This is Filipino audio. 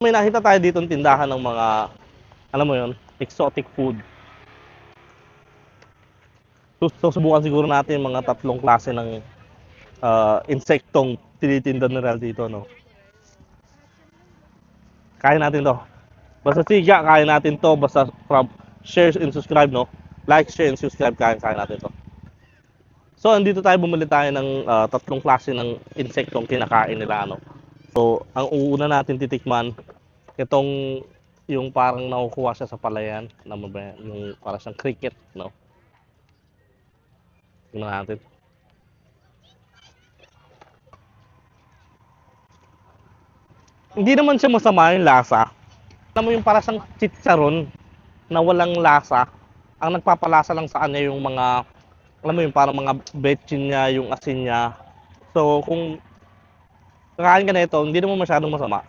may nakita tayo dito ng tindahan ng mga, alam mo yon, exotic food. So subukan siguro natin mga tatlong klase ng insektong tinitinda nila dito, no? Kaya natin to. Basta siga, kaya natin to. Basta share and subscribe, no? Like, share, and subscribe, kaya natin to. So, andito tayo, bumili tayo ng tatlong klase ng insektong kinakain nila, no? So, ang uuna natin titikman, itong yung parang nakukuha siya sa palayan, yung parang siyang cricket, no? Tingnan natin. Hindi naman siya masama yung lasa. Alam mo yung parang siyang chicharon na walang lasa. Ang nagpapalasa lang sa kanya yung mga, alam mo yung parang mga betchin niya, yung asin niya. So, kung kakain ka na ito, hindi naman masyadong masama.